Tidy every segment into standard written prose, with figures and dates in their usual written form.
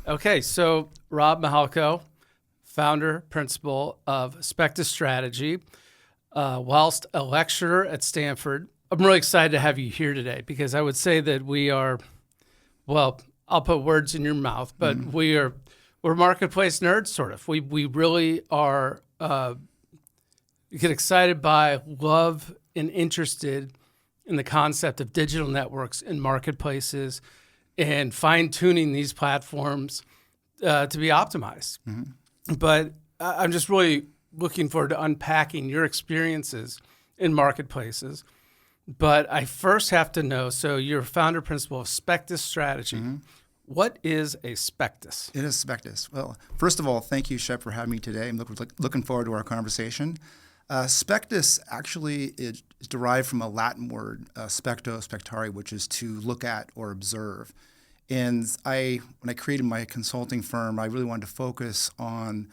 Okay, so Rob Mihalko, founder, principal of Spectus Strategy, whilst a lecturer at Stanford. I'm really excited to have you here today because I would say that we are, well, I'll put words in your mouth, but we're marketplace nerds, sort of. We really are, get excited by, love, and interested in the concept of digital networks and marketplaces and fine-tuning these platforms to be optimized. But I'm just really looking forward to unpacking your experiences in marketplaces. But I first have to know, so you're founder principal of Spectus Strategy. What is a Spectus? It is Spectus. Well, first of all, thank you, Shep, for having me today. I'm looking forward to our conversation. Spectus actually is derived from a Latin word, specto, spectare, which is to look at or observe. And when I created my consulting firm, I really wanted to focus on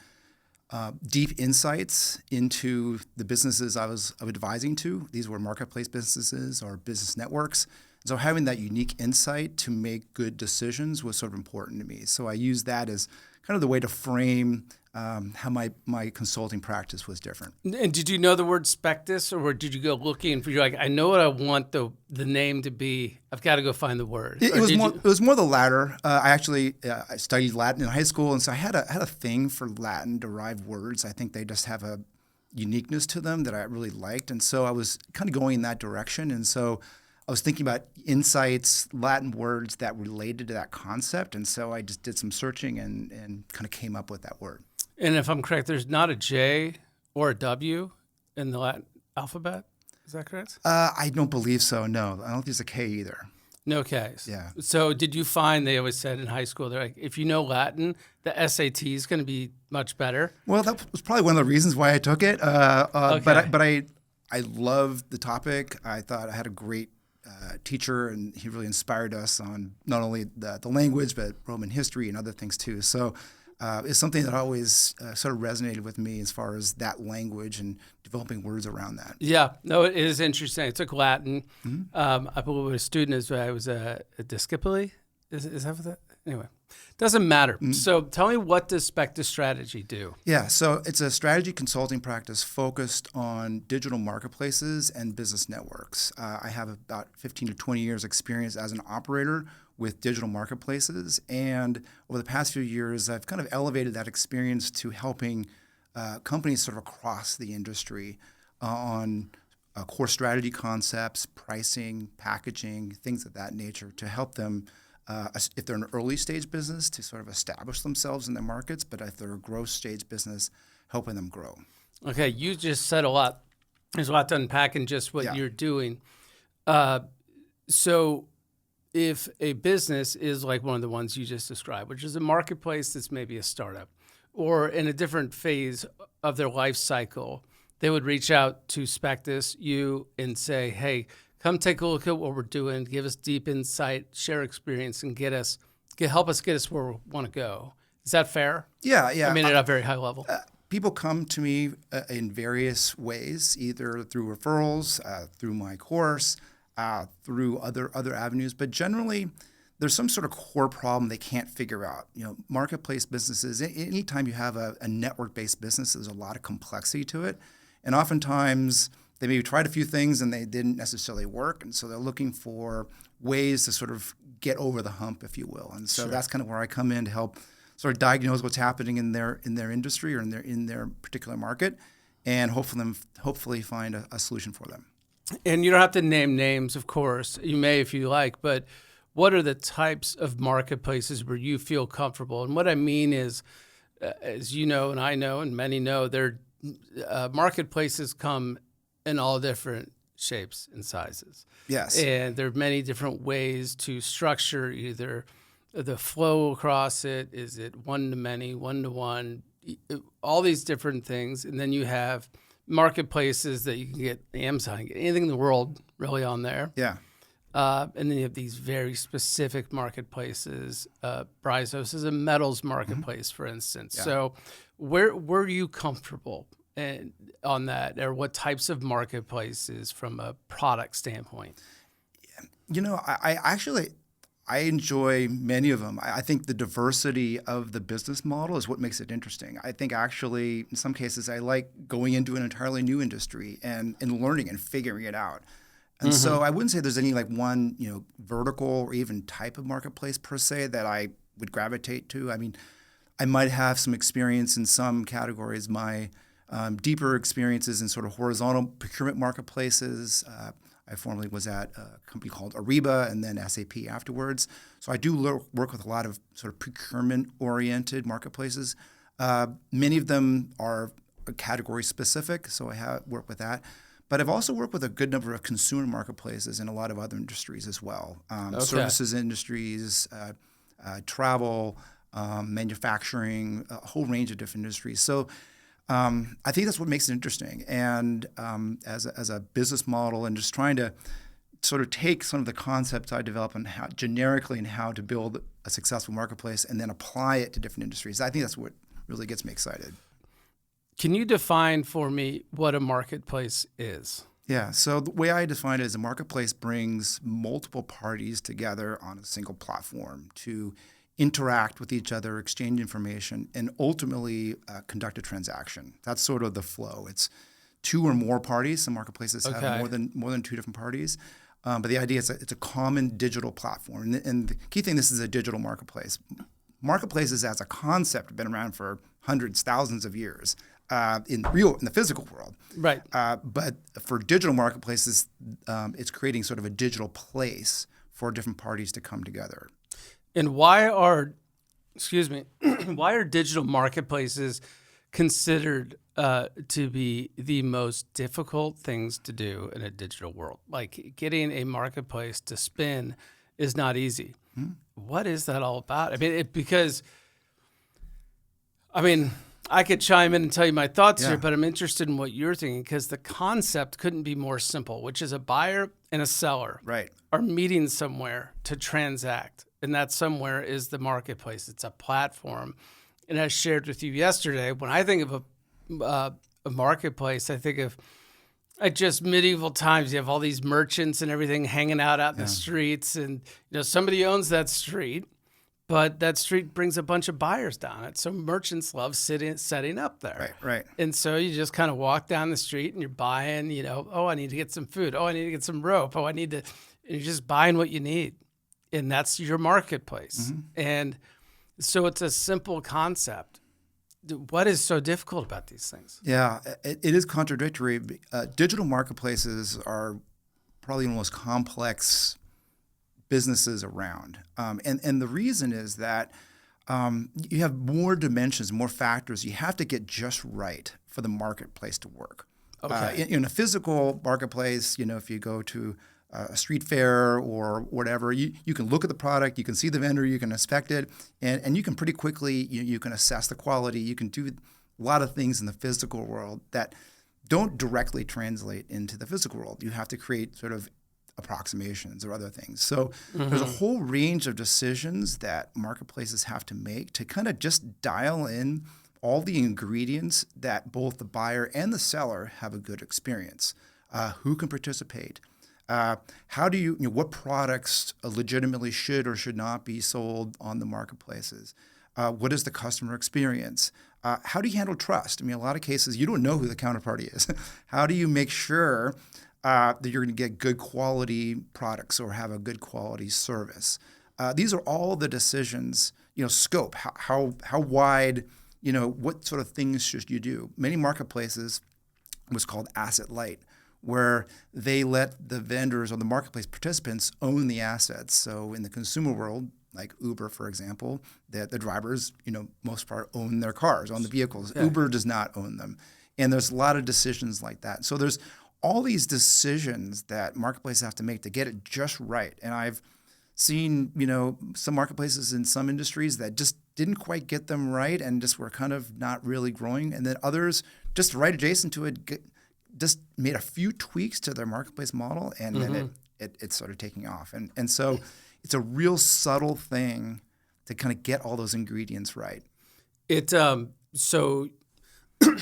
deep insights into the businesses I was advising to. These were marketplace businesses or business networks. So having that unique insight to make good decisions was sort of important to me. So I used that as kind of the way to frame how my consulting practice was different. And did you know the word Spectus, or did you go looking for? You're like, I know what I want the name to be. I've got to go find the word. It was more the latter. I studied Latin in high school, and so I had a thing for Latin-derived words. I think they just have a uniqueness to them that I really liked, and so I was kind of going in that direction. And so I was thinking about insights, Latin words that related to that concept, and so I just did some searching and kind of came up with that word. And if I'm correct, there's not a J or a W in the Latin alphabet. Is that correct? I don't believe so, no. I don't think there's a K either. No Ks. Yeah. So did you find, they always said in high school, they're like, if you know Latin, the SAT is going to be much better? Well, that was probably one of the reasons why I took it. Okay. But I loved the topic. I thought I had a great teacher, and he really inspired us on not only the language, but Roman history and other things too. So it's something that always sort of resonated with me as far as that language and developing words around that. Yeah, no, it is interesting. I took Latin. I believe a student as I was a discipline. Is that what that? Anyway, doesn't matter. So tell me, what does Spectus Strategy do? Yeah, so it's a strategy consulting practice focused on digital marketplaces and business networks. I have about 15 to 20 years experience as an operator with digital marketplaces, and over the past few years, I've kind of elevated that experience to helping companies sort of across the industry on core strategy concepts, pricing, packaging, things of that nature to help them, if they're an early stage business, to sort of establish themselves in their markets, but if they're a growth stage business, helping them grow. Okay, you just said a lot. There's a lot to unpack in just what you're doing. So if a business is like one of the ones you just described, which is a marketplace that's maybe a startup or in a different phase of their life cycle, they would reach out to Spectus, you, and say, hey, come take a look at what we're doing, give us deep insight, share experience, and help us get us where we want to go. Is that fair? Yeah. I mean, at a very high level. People come to me in various ways, either through referrals, through my course, through other avenues. But generally, there's some sort of core problem they can't figure out. Marketplace businesses, anytime you have a network-based business, there's a lot of complexity to it. And oftentimes, they maybe tried a few things and they didn't necessarily work. And so they're looking for ways to sort of get over the hump, if you will. And so that's kind of where I come in to help sort of diagnose what's happening in their industry or in their particular market, and hopefully find a solution for them. And you don't have to name names, of course. You may if you like, but what are the types of marketplaces where you feel comfortable? And what I mean is, as you know and I know and many know, marketplaces come in all different shapes and sizes. Yes. And there are many different ways to structure either the flow across it. Is it one-to-many, one-to-one, all these different things. And then you have marketplaces that you can get Amazon, anything in the world really on there. Yeah. And then you have these very specific marketplaces. Bryzos is a metals marketplace, for instance. Yeah. So where are you comfortable on that, or what types of marketplaces from a product standpoint? I I enjoy many of them. I think the diversity of the business model is what makes it interesting. I think actually, in some cases, I like going into an entirely new industry and learning and figuring it out. And so I wouldn't say there's any like one, vertical or even type of marketplace per se that I would gravitate to. I mean, I might have some experience in some categories. My deeper experiences in sort of horizontal procurement marketplaces. I formerly was at a company called Ariba and then SAP afterwards. So I do work with a lot of sort of procurement-oriented marketplaces. Many of them are category specific, so I work with that. But I've also worked with a good number of consumer marketplaces in a lot of other industries as well. Services industries, travel, manufacturing, a whole range of different industries. So I think that's what makes it interesting. And as a business model and just trying to sort of take some of the concepts I develop and how generically and how to build a successful marketplace and then apply it to different industries. I think that's what really gets me excited. Can you define for me what a marketplace is? Yeah. So the way I define it is a marketplace brings multiple parties together on a single platform to interact with each other, exchange information, and ultimately conduct a transaction. That's sort of the flow. It's two or more parties. Some marketplaces have more than two different parties. But the idea is that it's a common digital platform. And the key thing, this is a digital marketplace. Marketplaces as a concept have been around for hundreds, thousands of years in the physical world. Right. But for digital marketplaces, it's creating sort of a digital place for different parties to come together. And why are digital marketplaces considered to be the most difficult things to do in a digital world? Like getting a marketplace to spin is not easy. What is that all about? I mean, I could chime in and tell you my thoughts here, but I'm interested in what you're thinking because the concept couldn't be more simple, which is a buyer and a seller are meeting somewhere to transact. And that somewhere is the marketplace. It's a platform. And I shared with you yesterday, when I think of a marketplace, I think of just medieval times. You have all these merchants and everything hanging out in the streets. And somebody owns that street, but that street brings a bunch of buyers down it. So merchants love setting up there. Right. And so you just kind of walk down the street and you're buying, I need to get some food. Oh, I need to get some rope. Oh, and you're just buying what you need. And that's your marketplace. And so it's a simple concept. What is so difficult about these things? Yeah, it is contradictory. Digital marketplaces are probably the most complex businesses around. And the reason is that you have more dimensions, more factors. You have to get just right for the marketplace to work. In a physical marketplace, if you go to a street fair or whatever, you can look at the product, you can see the vendor, you can inspect it, and you can pretty quickly, you can assess the quality. You can do a lot of things in the physical world that don't directly translate into the physical world. You have to create sort of approximations or other things. So there's a whole range of decisions that marketplaces have to make to kind of just dial in all the ingredients that both the buyer and the seller have a good experience. Who can participate? How do what products legitimately should or should not be sold on the marketplaces? What is the customer experience? How do you handle trust? I mean, a lot of cases, you don't know who the counterparty is. How do you make sure that you're going to get good quality products or have a good quality service? These are all the decisions, scope, how wide, what sort of things should you do? Many marketplaces, what's called asset light, where they let the vendors or the marketplace participants own the assets. So in the consumer world, like Uber, for example, the drivers, most part own their cars, own the vehicles. Yeah. Uber does not own them. And there's a lot of decisions like that. So there's all these decisions that marketplaces have to make to get it just right. And I've seen, some marketplaces in some industries that just didn't quite get them right and just were kind of not really growing. And then others just right adjacent to it just made a few tweaks to their marketplace model, and then it started taking off. And so it's a real subtle thing to kind of get all those ingredients right. So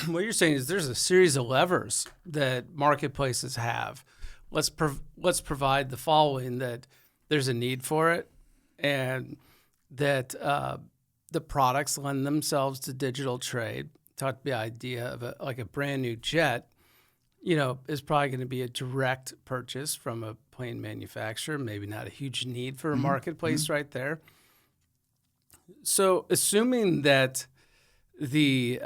what you're saying is there's a series of levers that marketplaces have. Let's provide the following: that there's a need for it, and that the products lend themselves to digital trade. Talked the idea of a brand new jet, is probably going to be a direct purchase from a plane manufacturer. Maybe not a huge need for a marketplace right there. So, assuming that the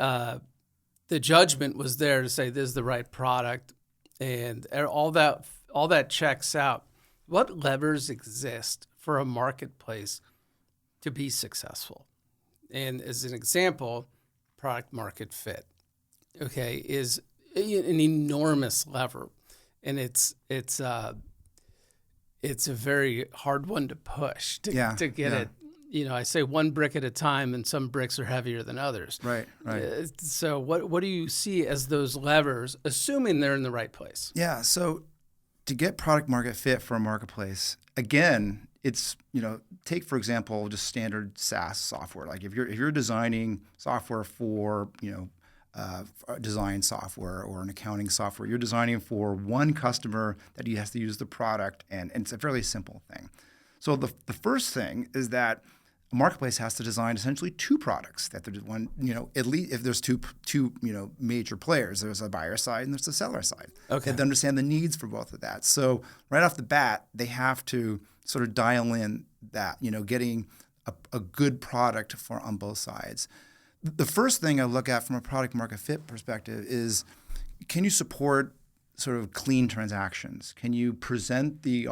judgment was there to say this is the right product, and all that checks out, what levers exist for a marketplace to be successful? And as an example, product market fit, is an enormous lever, and it's a very hard one to push to get it. I say one brick at a time, and some bricks are heavier than others. Right. So what do you see as those levers, assuming they're in the right place? Yeah. So to get product market fit for a marketplace, again, it's, take, for example, just standard SaaS software. Like if you're designing software for, design software or an accounting software, you're designing for one customer that he has to use the product, and it's a fairly simple thing. So the first thing is that a marketplace has to design essentially two products. That there's one, at least if there's two major players, there's a buyer side and there's a seller side. Okay. They have to understand the needs for both of that. So right off the bat, they have to sort of dial in that, getting a good product on both sides. The first thing I look at from a product market fit perspective is, can you support sort of clean transactions? Can you present the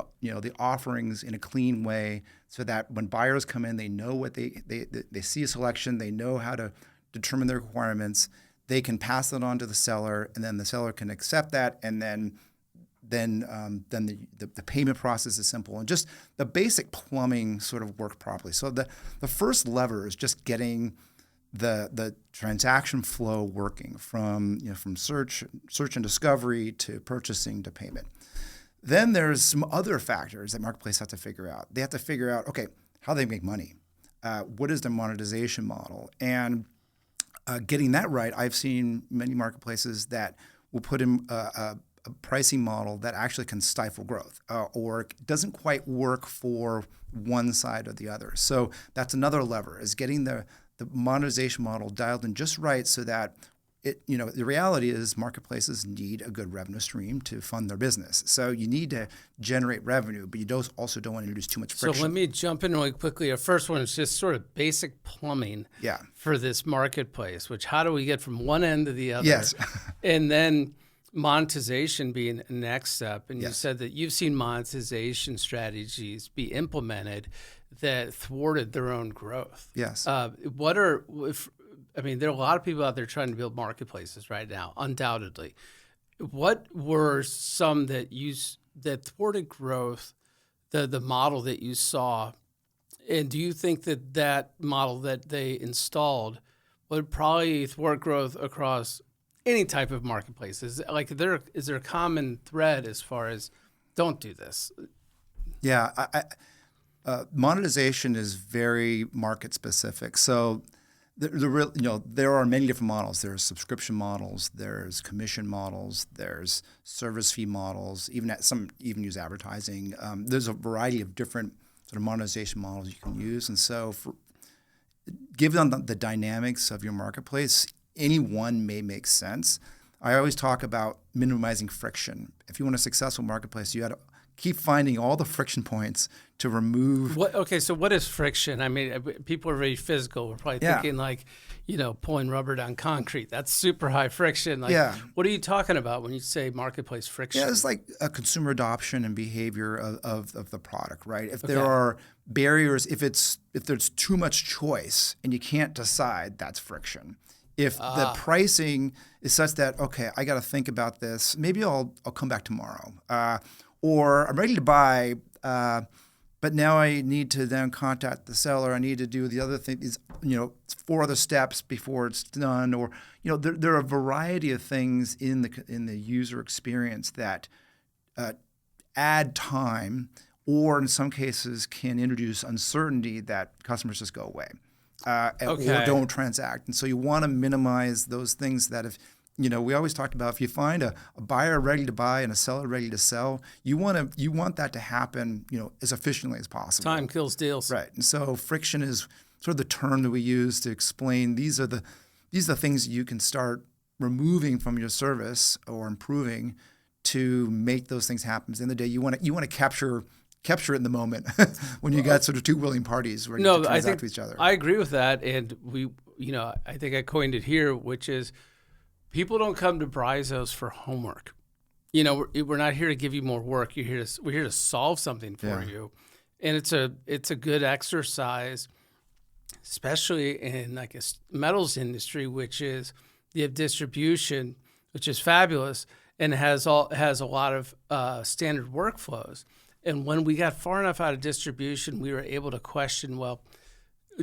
offerings in a clean way so that when buyers come in, they know what they see a selection, they know how to determine their requirements, they can pass it on to the seller, and then the seller can accept that, and then the payment process is simple, and just the basic plumbing sort of work properly. So the first lever is just getting the transaction flow working from search and discovery to purchasing to payment. Then there's some other factors that marketplace have to figure out. They have to figure out, okay, how they make money, what is their monetization model, and getting that right. I've seen many marketplaces that will put in a pricing model that actually can stifle growth or doesn't quite work for one side or the other. So that's another lever, is getting the monetization model dialed in just right so that the reality is marketplaces need a good revenue stream to fund their business. So you need to generate revenue, but you also don't want to introduce too much friction. So let me jump in really quickly. The first one is just sort of basic plumbing for this marketplace, which how do we get from one end to the other? Yes. And then monetization being the next step. And you said that you've seen monetization strategies be implemented that thwarted their own growth. Yes. There are a lot of people out there trying to build marketplaces right now, undoubtedly. What were some that thwarted growth, the model that you saw? And do you think that model that they installed would probably thwart growth across any type of marketplace? Is there a common thread as far as don't do this? Yeah, monetization is very market specific. So there are many different models. There's subscription models, there's commission models, there's service fee models. Some even use advertising. There's a variety of different sort of monetization models you can use. And so, given the dynamics of your marketplace, any one may make sense. I always talk about minimizing friction. If you want a successful marketplace, you got to keep finding all the friction points to remove. So what is friction? I mean, people are very physical. We're probably thinking pulling rubber down concrete. That's super high friction. What are you talking about when you say marketplace friction? Yeah, it's like a consumer adoption and behavior of the product, right? If there are barriers, if there's too much choice and you can't decide, that's friction. If the pricing is such that, okay, I got to think about this, maybe I'll come back tomorrow. Or I'm ready to buy, but now I need to then contact the seller. I need to do the other thing, 4 other steps before it's done. Or there are a variety of things in the user experience that add time, or in some cases can introduce uncertainty that customers just go away or don't transact. And so you want to minimize those things that we always talked about if you find a buyer ready to buy and a seller ready to sell, you want that to happen, as efficiently as possible. Time kills deals. Right. And so friction is sort of the term that we use to explain these are the things you can start removing from your service or improving to make those things happen. At the end of the day, you want to capture it in the moment when you got sort of two willing parties ready to transact with each other. I agree with that, and I think I coined it here, which is people don't come to Bryzos for homework. We're not here to give you more work. We're here to solve something for you, and it's a good exercise, especially in like a metals industry, which is you have distribution, which is fabulous, and has a lot of standard workflows. And when we got far enough out of distribution, we were able to question, well,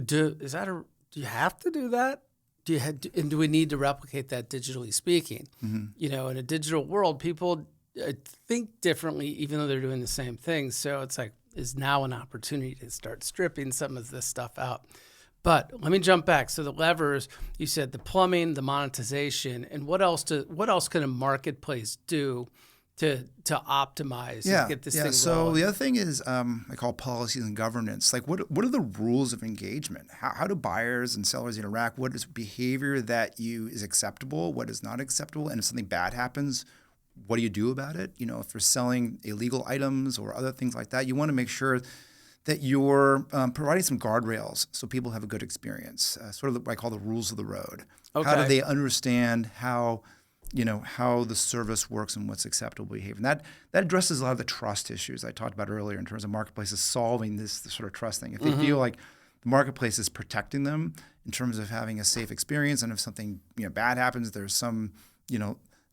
do you have to do that? Do we need to replicate that digitally speaking? Mm-hmm. In a digital world, people think differently, even though they're doing the same thing. So it's like, is now an opportunity to start stripping some of this stuff out. But let me jump back. So the levers, you said the plumbing, the monetization, and what else can a marketplace do to optimize and get this thing rolling? So the other thing is I call policies and governance. Like what are the rules of engagement? How do buyers and sellers interact? What is behavior that is acceptable? What is not acceptable? And if something bad happens, what do you do about it? If you're selling illegal items or other things like that, you want to make sure that you're providing some guardrails so people have a good experience, sort of what I call the rules of the road. Okay. How do they understand how the service works and what's acceptable behavior? And that addresses a lot of the trust issues I talked about earlier in terms of marketplaces solving this sort of trust thing. If they feel like the marketplace is protecting them in terms of having a safe experience, and if something bad happens, there's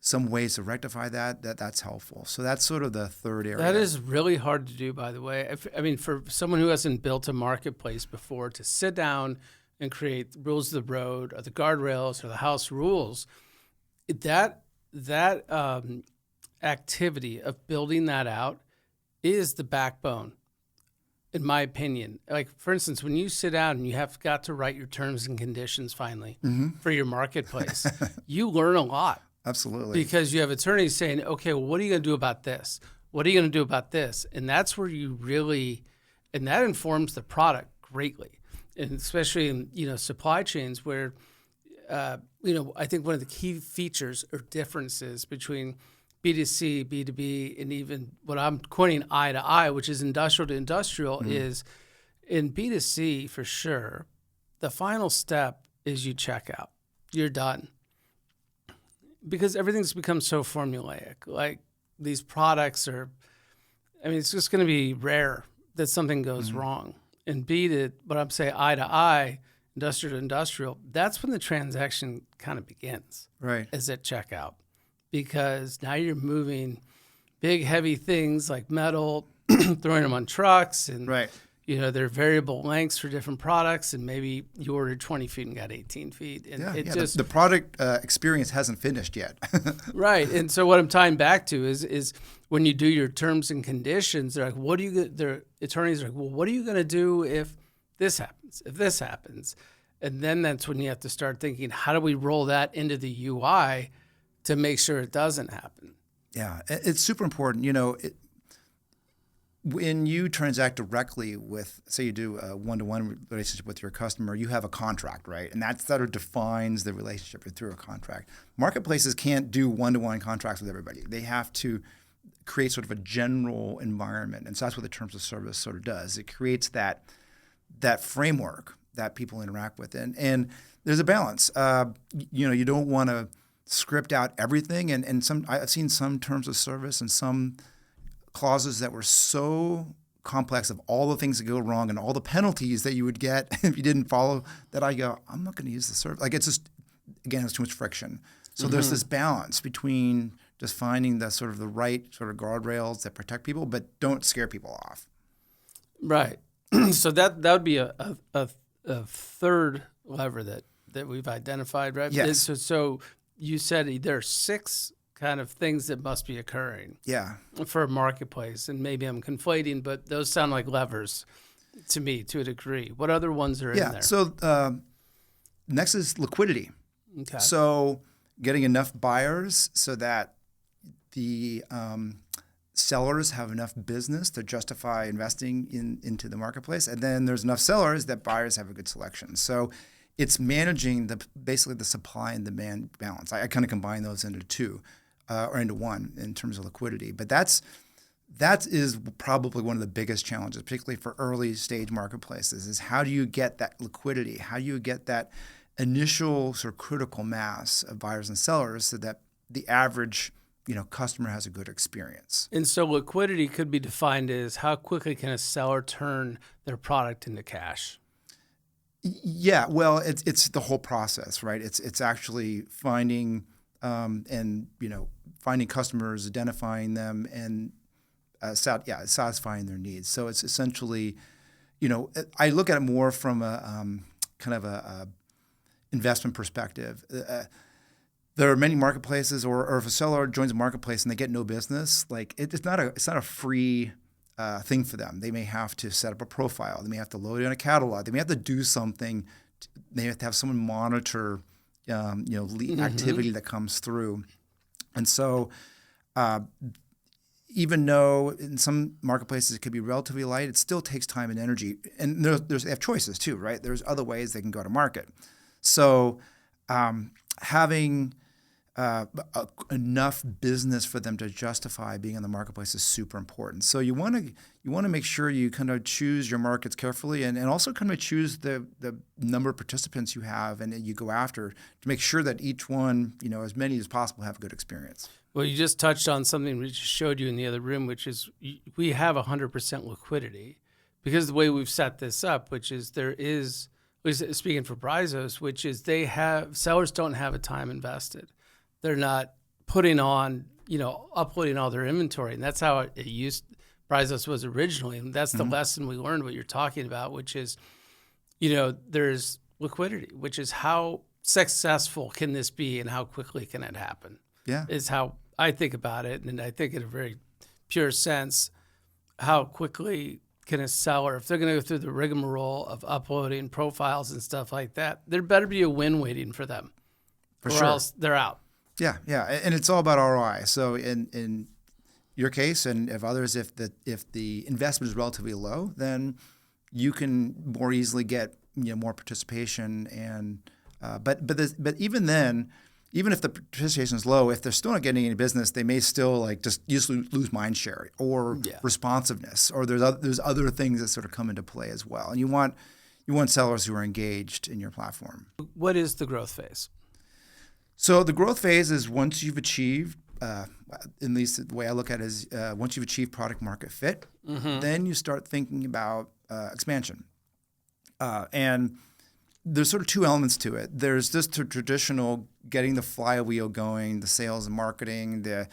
some ways to rectify that's helpful. So that's sort of the third area. That is really hard to do, by the way. For someone who hasn't built a marketplace before, to sit down and create the rules of the road or the guardrails or the house rules, that activity of building that out is the backbone, in my opinion. Like, for instance, when you sit down and you have got to write your terms and conditions finally for your marketplace, you learn a lot. Absolutely. Because you have attorneys saying, okay, well, what are you going to do about this? What are you going to do about this? And that's where and that informs the product greatly. And especially in, supply chains where, I think one of the key features or differences between B2C, B2B, and even what I'm coining I to I, which is industrial to industrial, is in B2C for sure, the final step is you check out. You're done. Because everything's become so formulaic. Like these products it's just going to be rare that something goes wrong. And but I'm saying I to I, industrial to industrial, that's when the transaction kind of begins. Right. Is at checkout. Because now you're moving big, heavy things like metal, throwing them on trucks, and right. There are variable lengths for different products, and maybe you ordered 20 feet and got 18 feet. And the product experience hasn't finished yet. Right. And so what I'm tying back to is when you do your terms and conditions, they're like, their attorneys are like, well, what are you going to do if this happens, if this happens? And then that's when you have to start thinking, how do we roll that into the UI to make sure it doesn't happen? Yeah, it's super important. When you transact directly with, say you do a one-to-one relationship with your customer, you have a contract, right? And that sort of defines the relationship through a contract. Marketplaces can't do one-to-one contracts with everybody. They have to create sort of a general environment. And so that's what the terms of service sort of does. It creates that framework that people interact with. And there's a balance. You don't want to script out everything. And I've seen some terms of service and some clauses that were so complex of all the things that go wrong and all the penalties that you would get if you didn't follow that. I go, I'm not going to use the service. Like, it's just, again, it's too much friction. So there's this balance between just finding the sort of the right sort of guardrails that protect people, but don't scare people off. Right. So that would be a third lever that we've identified, right? Yes. So you said there are 6 kind of things that must be occurring for a marketplace. And maybe I'm conflating, but those sound like levers to me to a degree. What other ones are in there? So next is liquidity. Okay. So, getting enough buyers so that the sellers have enough business to justify investing into the marketplace, and then there's enough sellers that buyers have a good selection. So it's managing basically the supply and demand balance. I kind of combine those into two or into one in terms of liquidity. But that is probably one of the biggest challenges, particularly for early stage marketplaces, is how do you get that liquidity? How do you get that initial sort of critical mass of buyers and sellers so that the average customer has a good experience? And so liquidity could be defined as how quickly can a seller turn their product into cash? Yeah, well, it's the whole process, right? It's actually finding finding customers, identifying them, and satisfying their needs. So it's essentially, I look at it more from a kind of a investment perspective. There are many marketplaces, or if a seller joins a marketplace and they get no business, like it's not a free thing for them. They may have to set up a profile. They may have to load in a catalog. They may have to do something. They have to have someone monitor, lead activity that comes through. And so, even though in some marketplaces it could be relatively light, it still takes time and energy. And they have choices too, right? There's other ways they can go to market. So, having enough business for them to justify being in the marketplace is super important. So you want to make sure you kind of choose your markets carefully, and also kind of choose the number of participants you have and you go after to make sure that each one, as many as possible, have a good experience. Well, you just touched on something we just showed you in the other room, which is we have 100% liquidity because the way we've set this up, which is speaking for Bryzos, which is sellers don't have a time invested. They're not putting on, uploading all their inventory. And that's how Bryzos was originally. And that's the lesson we learned, what you're talking about, which is, there's liquidity, which is how successful can this be and how quickly can it happen? Yeah. Is how I think about it. And I think in a very pure sense, how quickly can a seller, if they're going to go through the rigmarole of uploading profiles and stuff like that, there better be a win waiting for them. For or sure. else they're out. Yeah, and it's all about ROI. So in your case, and if others, if the investment is relatively low, then you can more easily get more participation. And but even then, even if the participation is low, if they're still not getting any business, they may still just lose mind share or responsiveness, or there's other things that sort of come into play as well. And you want sellers who are engaged in your platform. What is the growth phase? So the growth phase is once you've achieved, at least the way I look at it is once you've achieved product market fit, then you start thinking about expansion. And there's sort of two elements to it. There's just the traditional getting the flywheel going, the sales and marketing, the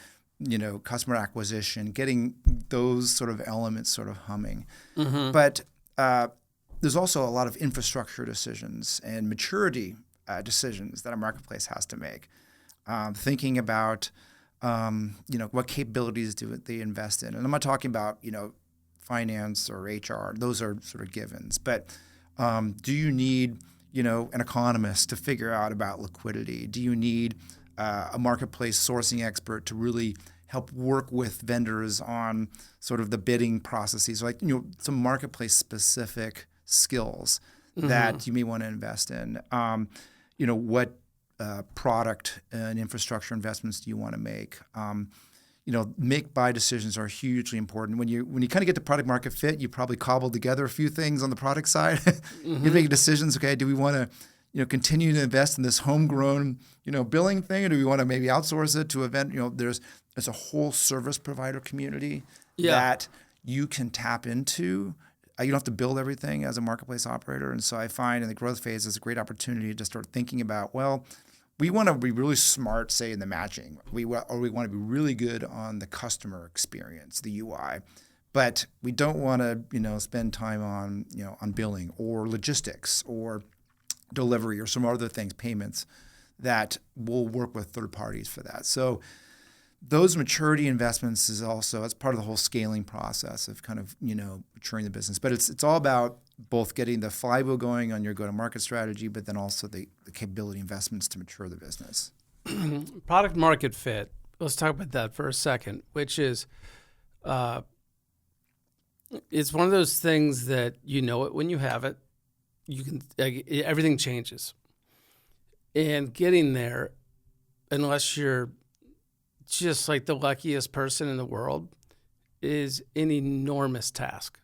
customer acquisition, getting those sort of elements sort of humming. But there's also a lot of infrastructure decisions and maturity decisions that a marketplace has to make. Thinking about, what capabilities do they invest in? And I'm not talking about, finance or HR. Those are sort of givens. But do you need, an economist to figure out about liquidity? Do you need a marketplace sourcing expert to really help work with vendors on sort of the bidding processes? Like, some marketplace specific skills that you may want to invest in. What product and infrastructure investments do you want to make? Make-buy decisions are hugely important. When you kind of get to product market fit, you probably cobble together a few things on the product side. You're making decisions. Okay, do we want to continue to invest in this homegrown billing thing, or do we want to maybe outsource it to a vendor? There's a whole service provider community that you can tap into. You don't have to build everything as a marketplace operator. And so I find in the growth phase is a great opportunity to start thinking about, we want to be really smart, say, in the matching. We want to be really good on the customer experience, the UI. But we don't want to, spend time on billing or logistics or delivery or some other things, payments, that will work with third parties for that. So those maturity investments that's part of the whole scaling process of kind of, maturing the business. But it's all about both getting the flywheel going on your go-to-market strategy, but then also the capability investments to mature the business. product market fit. Let's talk about that for a second, which is it's one of those things that you know it when you have it. You can everything changes, and getting there, unless you're just like the luckiest person in the world, is an enormous task.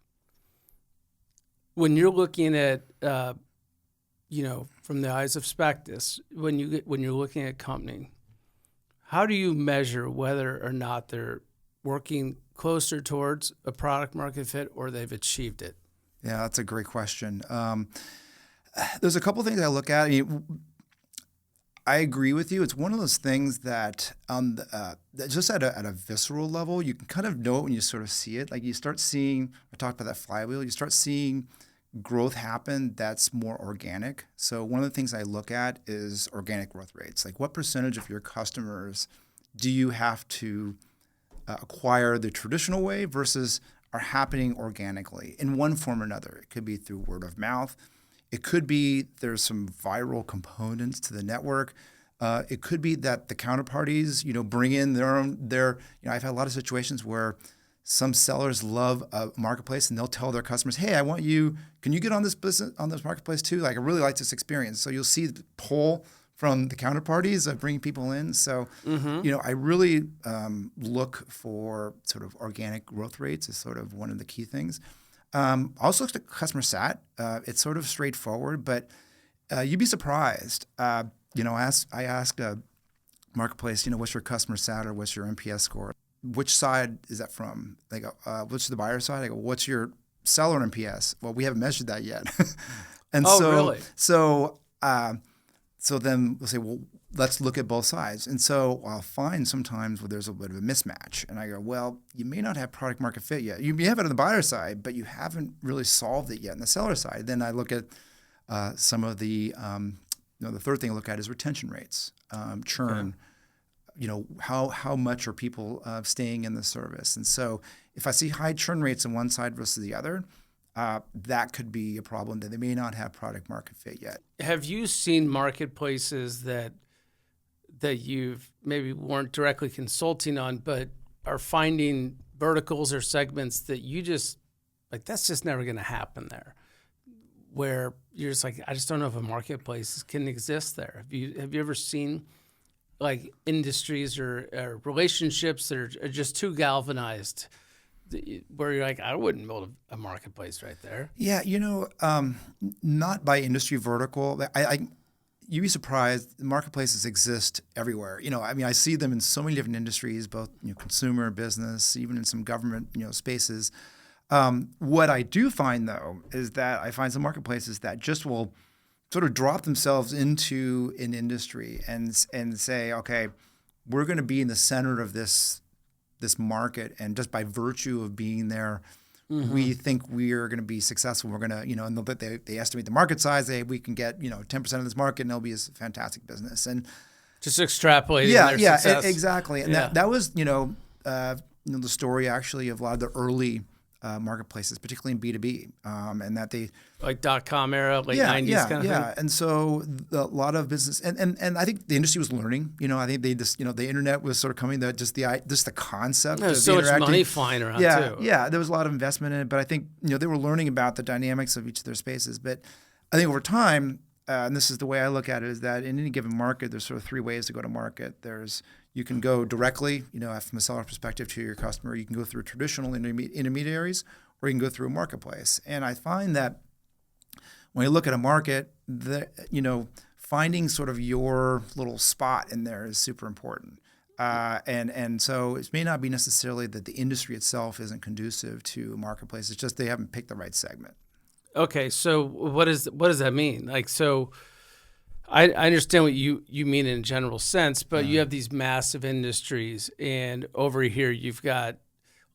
When you're looking at, from the eyes of Spectus, when you're looking at a company, how do you measure whether or not they're working closer towards a product market fit or they've achieved it? Yeah, that's a great question. There's a couple things I look at. I agree with you. It's one of those things that that just at a visceral level, you can kind of know it when you sort of see it. Like you start seeing, I talked about that flywheel, you start seeing growth happen that's more organic. So one of the things I look at is organic growth rates. Like what percentage of your customers do you have to acquire the traditional way versus are happening organically in one form or another. It could be through word of mouth. It could be there's some viral components to the network. It could be that the counterparties, bring in their. I've had a lot of situations where some sellers love a marketplace and they'll tell their customers, "Hey, I want you. Can you get on this business on this marketplace too? Like, I really like this experience." So you'll see the pull from the counterparties of bringing people in. So, I really look for sort of organic growth rates as sort of one of the key things. Also look at customer sat. It's sort of straightforward, but you'd be surprised. I asked a marketplace, what's your customer sat or what's your NPS score? Which side is that from? They go, which is the buyer side? I go, what's your seller NPS? Well, we haven't measured that yet. And really? So then we'll say, well, let's look at both sides. And so I'll find sometimes where there's a bit of a mismatch. And I go, well, you may not have product market fit yet. You may have it on the buyer side, but you haven't really solved it yet on the seller side. Then I look at some of the, the third thing I look at is retention rates, churn. Okay. How much are people staying in the service? And so if I see high churn rates on one side versus the other, that could be a problem that they may not have product market fit yet. Have you seen marketplaces that you've maybe weren't directly consulting on, but are finding verticals or segments that you just like, that's just never going to happen there, where you're just like, I just don't know if a marketplace can exist there. Have you ever seen like industries or relationships that are just too galvanized, where you're like, I wouldn't build a marketplace right there? Yeah, not by industry vertical. You'd be surprised. Marketplaces exist everywhere. I see them in so many different industries, both consumer, business, even in some government spaces. What I do find though is that I find some marketplaces that just will sort of drop themselves into an industry and say, okay, we're going to be in the center of this market, and just by virtue of being there, we think we are going to be successful. We're going to, and they estimate the market size. We can get 10% of this market, and it'll be a fantastic business. And just extrapolating their success. Exactly. And that was the story actually of a lot of the early marketplaces, particularly in B2B, and that they like .com era, late 90s kind of thing. And so a lot of business, and I think the industry was learning. I think they just, the internet was sort of coming. Just the concept. There's so much money flying around too. Yeah, there was a lot of investment in it, but I think they were learning about the dynamics of each of their spaces. But I think over time, and this is the way I look at it, is that in any given market, there's sort of three ways to go to market. You can go directly, from a seller perspective to your customer. You can go through traditional intermediaries, or you can go through a marketplace. And I find that when you look at a market, finding sort of your little spot in there is super important. And so it may not be necessarily that the industry itself isn't conducive to a marketplace. It's just they haven't picked the right segment. Okay, so what does that mean? Like, so I understand what you mean in a general sense, but you have these massive industries, and over here you've got,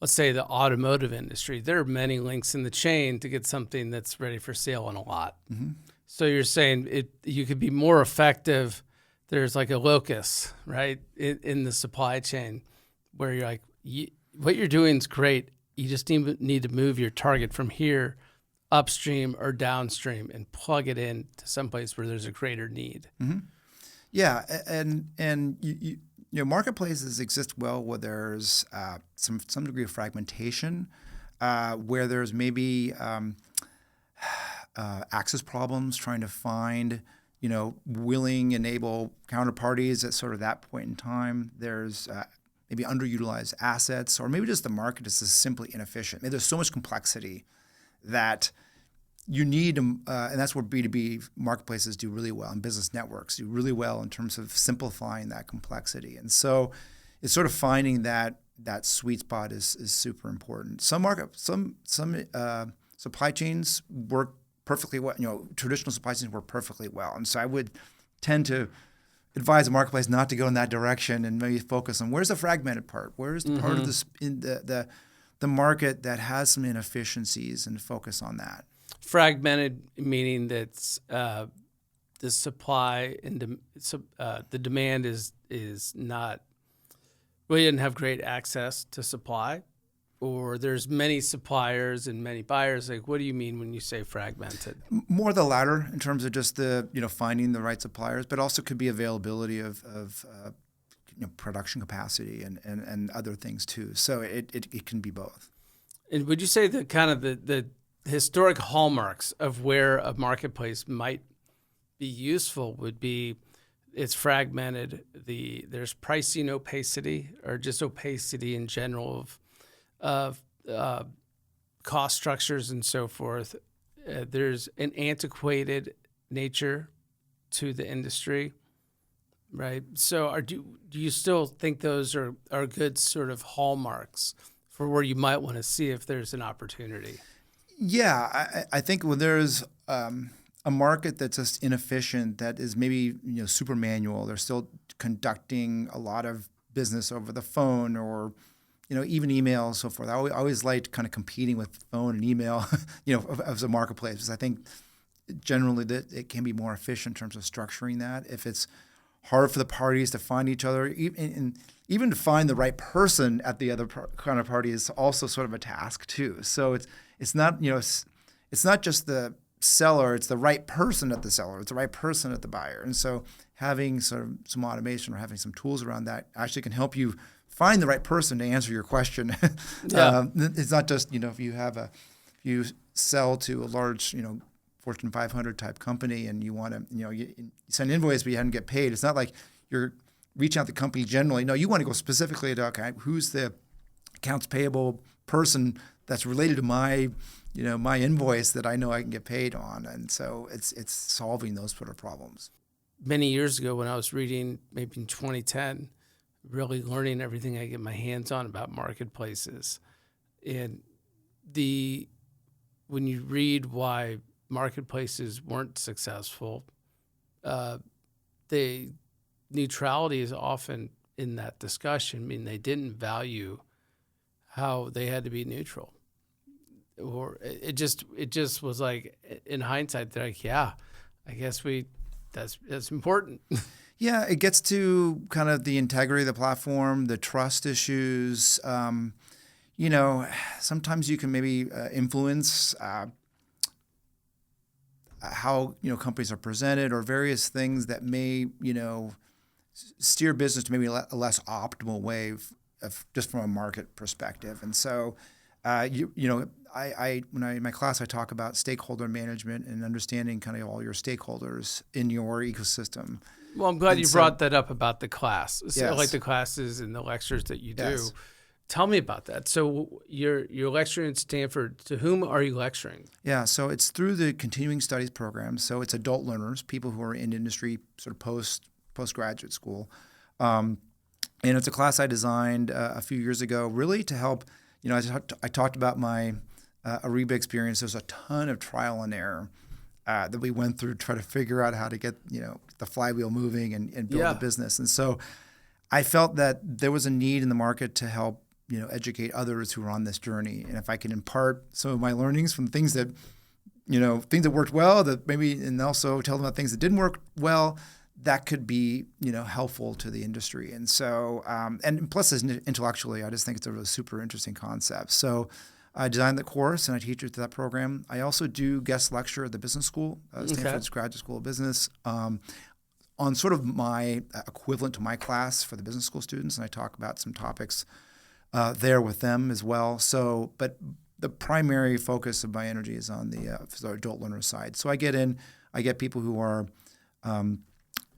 let's say, the automotive industry. There are many links in the chain to get something that's ready for sale on a lot. Mm-hmm. So you're saying you could be more effective. There's like a locus, right, in the supply chain, where you're like, what you're doing is great. You just need to move your target from here upstream or downstream and plug it in to someplace where there's a greater need. Mm-hmm. Yeah, and marketplaces exist well where there's some degree of fragmentation, where there's maybe access problems, trying to find willing and able counterparties at sort of that point in time. There's maybe underutilized assets, or maybe just the market is just simply inefficient. Maybe there's so much complexity that you need, and that's where B2B marketplaces do really well, and business networks do really well in terms of simplifying that complexity. And so it's sort of finding that sweet spot is super important. Some supply chains work perfectly well. Traditional supply chains work perfectly well. And so I would tend to advise a marketplace not to go in that direction and maybe focus on where's the fragmented part, where's the part of the market that has some inefficiencies, and focus on that. Fragmented meaning that the supply and the demand is not. We didn't have great access to supply, or there's many suppliers and many buyers. Like, what do you mean when you say fragmented? More the latter in terms of just the finding the right suppliers, but also could be availability of production capacity and other things too. So it can be both. And would you say that kind of the historic hallmarks of where a marketplace might be useful would be it's fragmented, there's pricing opacity, or just opacity in general of cost structures and so forth. There's an antiquated nature to the industry, right? So do you still think those are good sort of hallmarks for where you might want to see if there's an opportunity? Yeah, I think when there's a market that's just inefficient, that is maybe super manual, they're still conducting a lot of business over the phone, or even email and so forth. I always liked kind of competing with phone and email, as a marketplace, because I think generally that it can be more efficient in terms of structuring that. If it's hard for the parties to find each other, even to find the right person at the other kind of party is also sort of a task too. So it's not it's not just the seller; it's the right person at the seller. It's the right person at the buyer. And so having sort of some automation or having some tools around that actually can help you find the right person to answer your question. Yeah. It's not just if you sell to a large Fortune 500 type company and you want to you send an invoice but you hadn't get paid. It's not like you're reaching out to the company generally. No, you want to go specifically to who's the accounts payable person that's related to my my invoice that I know I can get paid on. And so it's solving those sort of problems. Many years ago when I was reading, maybe in 2010, really learning everything I get my hands on about marketplaces. And when you read why marketplaces weren't successful, the neutrality is often in that discussion. I mean, they didn't value how they had to be neutral. Or it just was like, in hindsight, they're like, yeah, I guess that's important. Yeah, it gets to kind of the integrity of the platform, the trust issues. Sometimes you can maybe influence how companies are presented, or various things that may steer business to maybe a less optimal way of just from a market perspective. And so, in my class I talk about stakeholder management and understanding kind of all your stakeholders in your ecosystem. Well, I'm glad you brought that up about the class. So, yes. Like the classes and the lectures that you do. Yes. Tell me about that. So you're lecturing at Stanford. To whom are you lecturing? Yeah, so it's through the continuing studies program. So it's adult learners, people who are in industry, sort of postgraduate school. And it's a class I designed a few years ago, really to help. I talked about my Ariba experience. There's a ton of trial and error that we went through to try to figure out how to get the flywheel moving and build the business. And so I felt that there was a need in the market to help educate others who are on this journey. And if I can impart some of my learnings from things that worked well, and also tell them about things that didn't work well, that could be helpful to the industry. And so and plus intellectually, I just think it's a really super interesting concept. So I designed the course and I teach it to that program. I also do guest lecture at the business school, Stanford's Graduate School of Business, on sort of my equivalent to my class for the business school students, and I talk about some topics there with them as well. So, but the primary focus of my energy is on the adult learner side. So I get people who are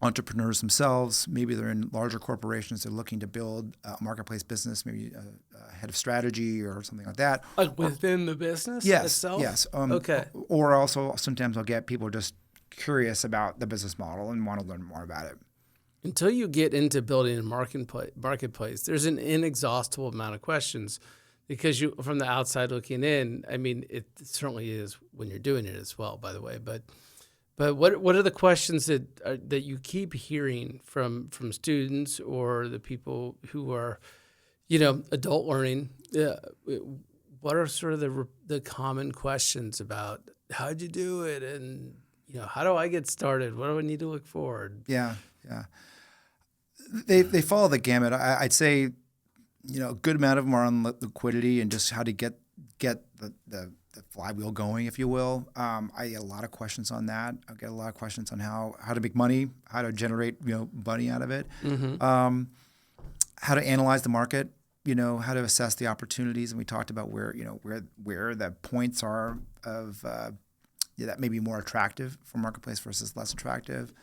entrepreneurs themselves. Maybe they're in larger corporations. They're looking to build a marketplace business, maybe a head of strategy or something like that. Like within the business itself? Yes. Okay. Or also sometimes I'll get people just curious about the business model and want to learn more about it. Until you get into building a marketplace, there's an inexhaustible amount of questions because you, from the outside looking in, I mean, it certainly is when you're doing it as well, by the way. But what are the questions that you keep hearing from students or the people who are, adult learning? What are sort of the common questions about how'd you do it, and how do I get started? What do I need to look forward? Yeah. They follow the gamut. I'd say, a good amount of them are on liquidity and just how to get the flywheel going, if you will. I get a lot of questions on that. I get a lot of questions on how to make money, how to generate money out of it, how to analyze the market, how to assess the opportunities, and we talked about where the points are of that may be more attractive for marketplace versus less attractive.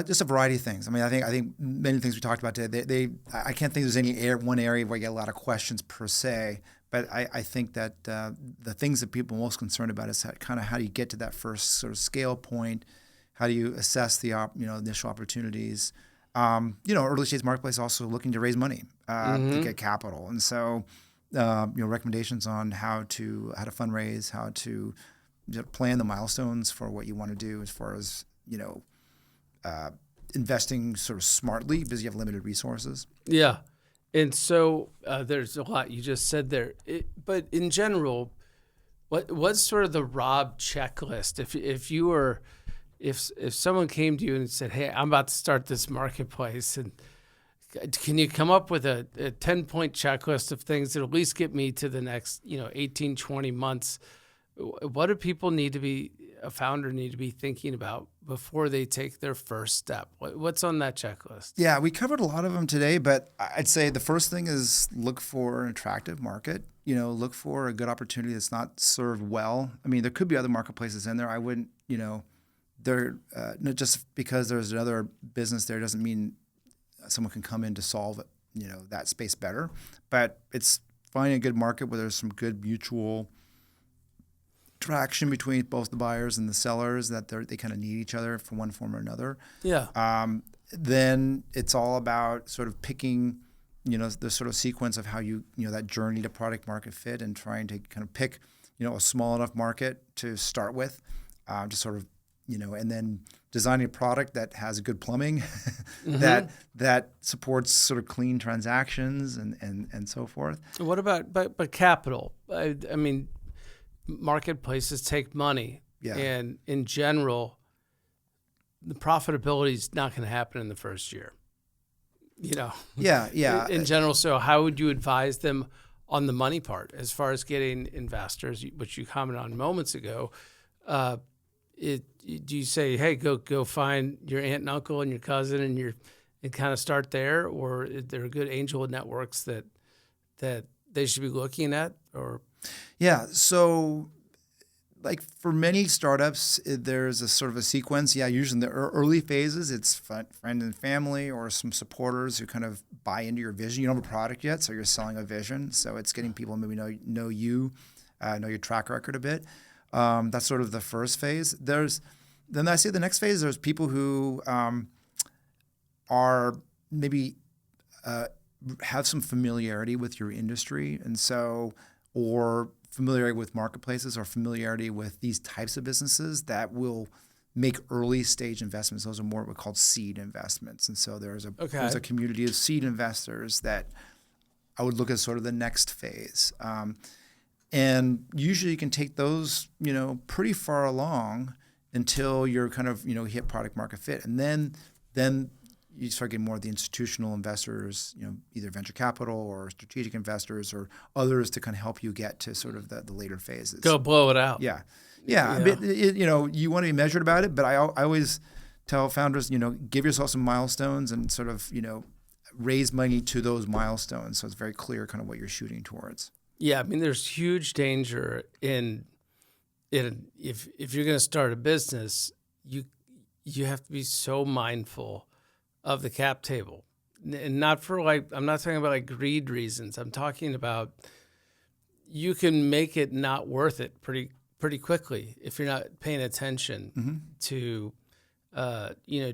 Just a variety of things. I mean, I think many things we talked about today. I can't think there's any one area where I get a lot of questions per se, but I think that the things that people are most concerned about is how do you get to that first sort of scale point? How do you assess the initial opportunities? Early stage marketplace also looking to raise money to get capital, and so recommendations on how to fundraise, how to plan the milestones for what you want to do as far as investing sort of smartly because you have limited resources. Yeah. And so there's a lot you just said there. But in general, what's sort of the Rob checklist? If someone came to you and said, hey, I'm about to start this marketplace, and can you come up with a 10-point checklist of things that at least get me to the next 18, 20 months? What do a founder need to be thinking about before they take their first step? What's on that checklist? Yeah, we covered a lot of them today, but I'd say the first thing is look for an attractive market. Look for a good opportunity that's not served well. I mean, there could be other marketplaces in there. I wouldn't, not just because there's another business there doesn't mean someone can come in to solve that space better. But it's finding a good market where there's some good mutual traction between both the buyers and the sellers, that they kind of need each other for one form or another. Yeah. Then it's all about sort of picking, the sort of sequence of how that journey to product market fit, and trying to kind of pick, a small enough market to start with, to sort of, and then designing a product that has good plumbing, that supports sort of clean transactions and so forth. What about but capital? I mean, marketplaces take money, and in general, the profitability is not going to happen in the first year. In general, so how would you advise them on the money part as far as getting investors, which you commented on moments ago? Do you say, hey, go find your aunt and uncle and your cousin and kind of start there, or is there good angel networks that they should be looking at, or? Yeah. So, like for many startups, there's a sort of a sequence. Yeah, usually in the early phases, it's friends and family or some supporters who kind of buy into your vision. You don't have a product yet, so you're selling a vision. So it's getting people maybe know you, know your track record a bit. That's sort of the first phase. Then I say the next phase, there's people who are maybe have some familiarity with your industry, and so, or familiarity with marketplaces, or familiarity with these types of businesses that will make early stage investments. Those are more what we call seed investments. And so there's a community of seed investors that I would look at sort of the next phase. And usually you can take those, pretty far along until you're kind of, hit product market fit. And then you start getting more of the institutional investors, either venture capital or strategic investors or others to kind of help you get to sort of the later phases. Go blow it out. Yeah. Yeah, but you want to be measured about it, but I always tell founders, give yourself some milestones and sort of, raise money to those milestones. So it's very clear kind of what you're shooting towards. Yeah, I mean, there's huge danger in if you're going to start a business, you have to be so mindful of the cap table, and not for I'm not talking about like greed reasons. I'm talking about you can make it not worth it pretty quickly if you're not paying attention to,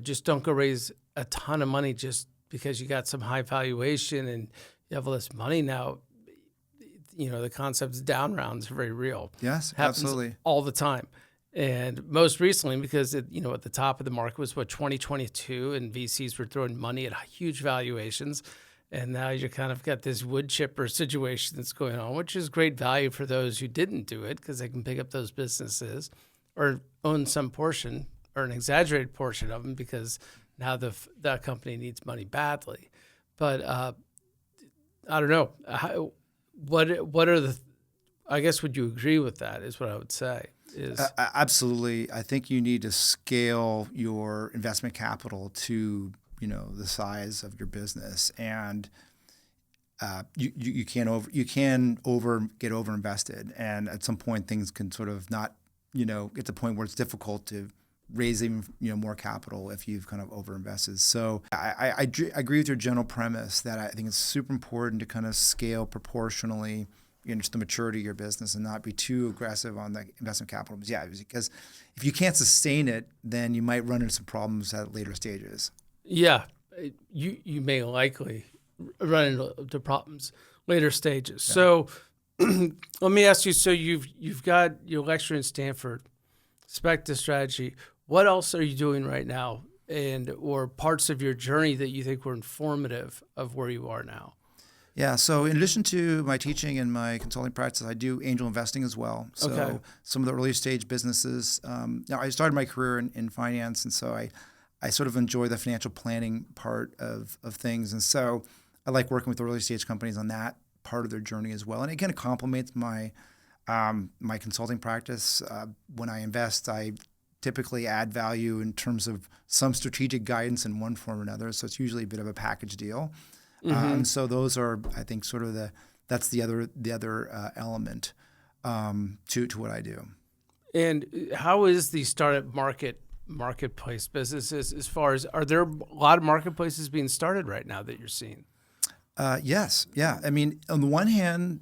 just don't go raise a ton of money just because you got some high valuation and you have all this money now. The concept of down rounds are very real. Yes, happens absolutely. all the time. And most recently, because at the top of the market was 2022, and VCs were throwing money at huge valuations. And now you kind of got this wood chipper situation that's going on, which is great value for those who didn't do it because they can pick up those businesses or own some portion or an exaggerated portion of them because now that company needs money badly. But I don't know. What are the? I guess would you agree with that? Is what I would say. Absolutely. I think you need to scale your investment capital to the size of your business, and you can get over invested, and at some point things can sort of not get to the point where it's difficult to raise even more capital if you've kind of over invested. So I agree with your general premise that I think it's super important to kind of scale proportionally just the maturity of your business and not be too aggressive on the investment capital. Yeah, because if you can't sustain it, then you might run into some problems at later stages. Yeah, you may likely run into problems later stages. Yeah. So let me ask you. So you've got your lecture in Stanford, Spectus Strategy. What else are you doing right now, or parts of your journey that you think were informative of where you are now? Yeah, so in addition to my teaching and my consulting practice, I do angel investing as well. So some of the early stage businesses. I started my career in finance, and so I sort of enjoy the financial planning part of things. And so I like working with early stage companies on that part of their journey as well. And it kind of complements my my consulting practice. When I invest, I typically add value in terms of some strategic guidance in one form or another. So it's usually a bit of a package deal. So those are, I think, sort of that's the other element to what I do. And how is the startup marketplace businesses as far as, are there a lot of marketplaces being started right now that you're seeing? Yes. Yeah. I mean, on the one hand,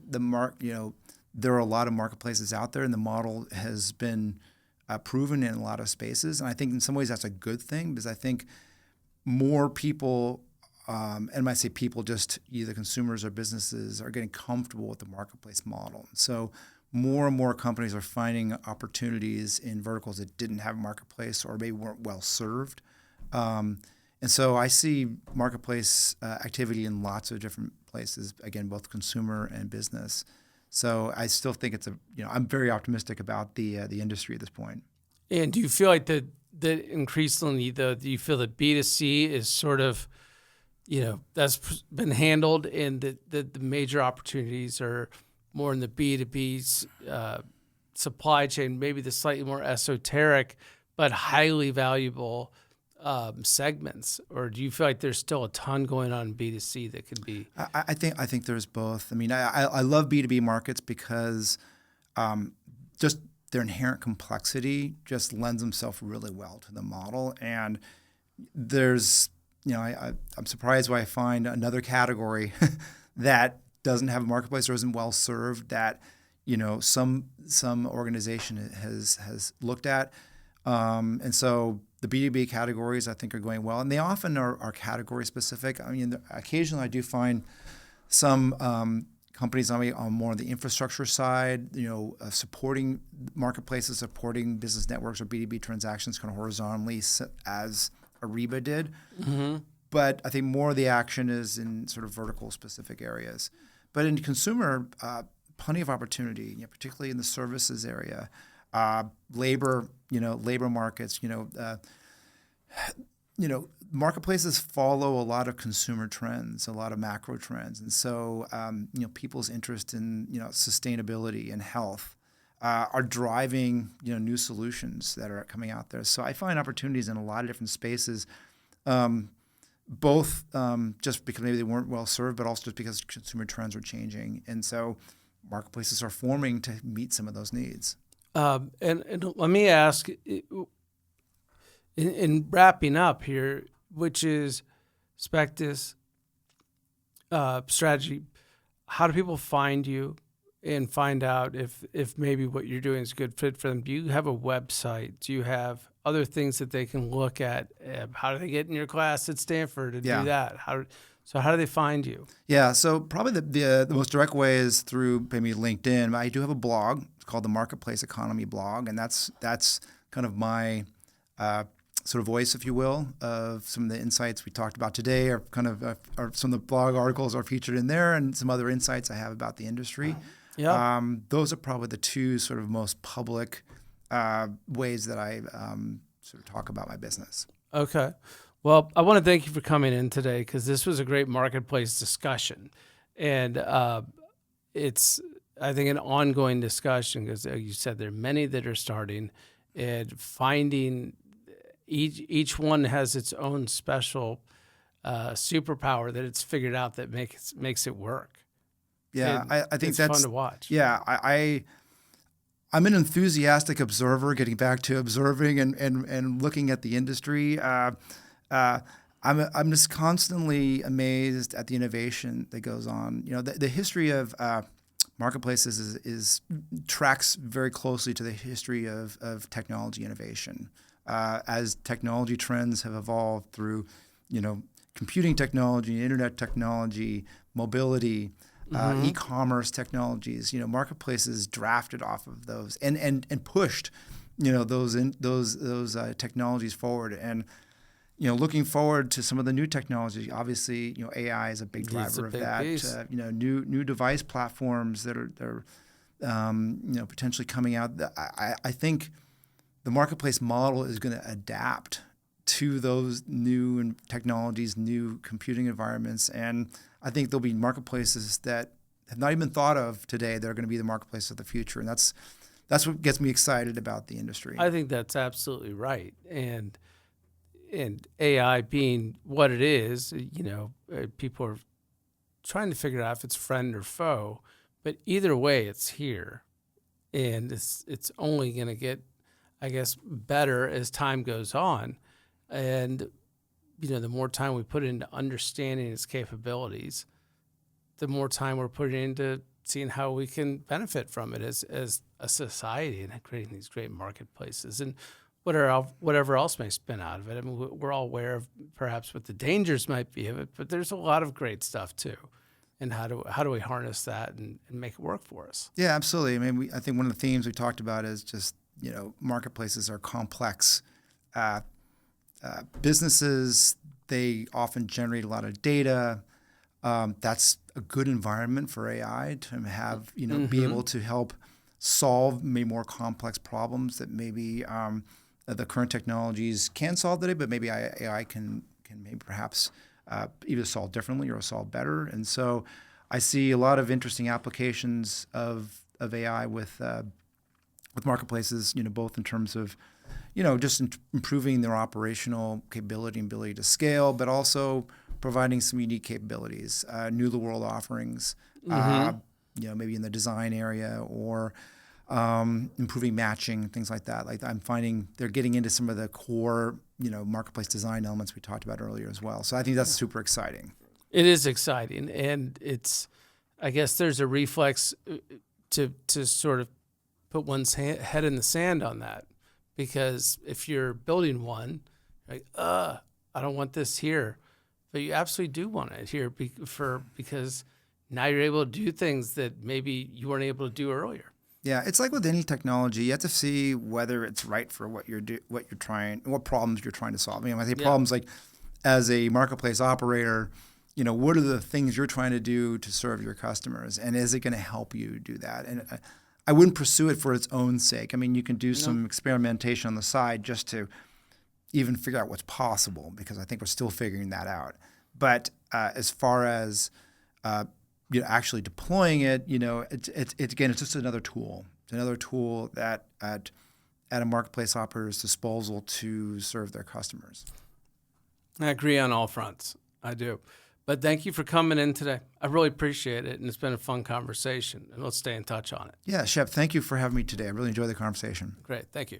there are a lot of marketplaces out there, and the model has been proven in a lot of spaces. And I think in some ways that's a good thing, because I think more people, and when I say people, just either consumers or businesses, are getting comfortable with the marketplace model. So more and more companies are finding opportunities in verticals that didn't have a marketplace or maybe weren't well served. And so I see marketplace activity in lots of different places, again, both consumer and business. So I still think I'm very optimistic about the industry at this point. And do you feel like that increasingly, do you feel that B2C is sort of, that's been handled, and the major opportunities are more in the B2B supply chain, maybe the slightly more esoteric but highly valuable segments? Or do you feel like there's still a ton going on in B2C that could be? I think there's both. I mean, I love B2B markets because just their inherent complexity just lends themselves really well to the model. And there's, I'm surprised when I find another category that doesn't have a marketplace or isn't well served that, some organization has looked at. And so the B2B categories, I think, are going well, and they often are category specific. I mean, occasionally I do find some companies on more on the infrastructure side, supporting marketplaces, supporting business networks or B2B transactions kind of horizontally, as Ariba did. Mm-hmm. But I think more of the action is in sort of vertical specific areas. But in consumer, plenty of opportunity, particularly in the services area, labor markets. Marketplaces follow a lot of consumer trends, a lot of macro trends, and so people's interest in sustainability and health are driving new solutions that are coming out there. So I find opportunities in a lot of different spaces, both just because maybe they weren't well served, but also just because consumer trends are changing, and so marketplaces are forming to meet some of those needs. And let me ask, in wrapping up here, which is Spectus Strategy, how do people find you and find out if maybe what you're doing is a good fit for them? Do you have a website? Do you have other things that they can look at? How do they get in your class at Stanford and do that? How do they find you? Yeah, so probably the most direct way is through maybe LinkedIn. I do have a blog. It's called the Marketplace Economy blog, and that's kind of my sort of voice, if you will, of some of the insights we talked about today, or kind of or some of the blog articles are featured in there, and some other insights I have about the industry. Yeah. Those are probably the two sort of most public ways that I sort of talk about my business. Okay. Well, I want to thank you for coming in today because this was a great marketplace discussion. And it's, I think, an ongoing discussion because you said there are many that are starting, and finding each one has its own special superpower that it's figured out that makes it work. Yeah, I think it's that's fun to watch. Yeah, I'm an enthusiastic observer. Getting back to observing and looking at the industry, I'm just constantly amazed at the innovation that goes on. The history of marketplaces is tracks very closely to the history of technology innovation. As technology trends have evolved through, computing technology, internet technology, mobility, e-commerce technologies, marketplaces drafted off of those and pushed, those technologies forward. And looking forward to some of the new technology, obviously, AI is a big driver of that. New device platforms that are potentially coming out. I think the marketplace model is going to adapt to those new technologies, new computing environments, and I think there'll be marketplaces that have not even thought of today that are going to be the marketplace of the future, and that's what gets me excited about the industry. I think that's absolutely right, and AI being what it is, people are trying to figure out if it's friend or foe, but either way, it's here, and it's only going to get, I guess, better as time goes on, and the more time we put into understanding its capabilities, the more time we're putting into seeing how we can benefit from it as a society and creating these great marketplaces and whatever else may spin out of it. I mean, we're all aware of perhaps what the dangers might be of it, but there's a lot of great stuff too. And how do we harness that and make it work for us? Yeah, absolutely. I mean, I think one of the themes we talked about is just, marketplaces are complex businesses. They often generate a lot of data. That's a good environment for AI to have, be able to help solve maybe more complex problems that maybe the current technologies can solve today, but maybe AI can maybe perhaps either solve differently or solve better. And so I see a lot of interesting applications of AI with marketplaces, both in terms of just improving their operational capability and ability to scale, but also providing some unique capabilities, new to the world offerings, maybe in the design area or improving matching, things like that. Like I'm finding they're getting into some of the core, marketplace design elements we talked about earlier as well. So I think that's super exciting. It is exciting, and I guess there's a reflex to sort of put one's head in the sand on that. Because if you're building one, like, I don't want this here, but you absolutely do want it here because now you're able to do things that maybe you weren't able to do earlier. Yeah, it's like with any technology, you have to see whether it's right for what problems you're trying to solve. I mean, when I say problems, like as a marketplace operator, what are the things you're trying to do to serve your customers, and is it going to help you do that? And I wouldn't pursue it for its own sake. I mean, you can do some experimentation on the side just to even figure out what's possible, because I think we're still figuring that out. But as far as actually deploying it, it's again, it's just another tool. It's another tool that at a marketplace operator's disposal to serve their customers. I agree on all fronts. I do. But thank you for coming in today. I really appreciate it, and it's been a fun conversation, and let's stay in touch on it. Yeah, Shep, thank you for having me today. I really enjoyed the conversation. Great. Thank you.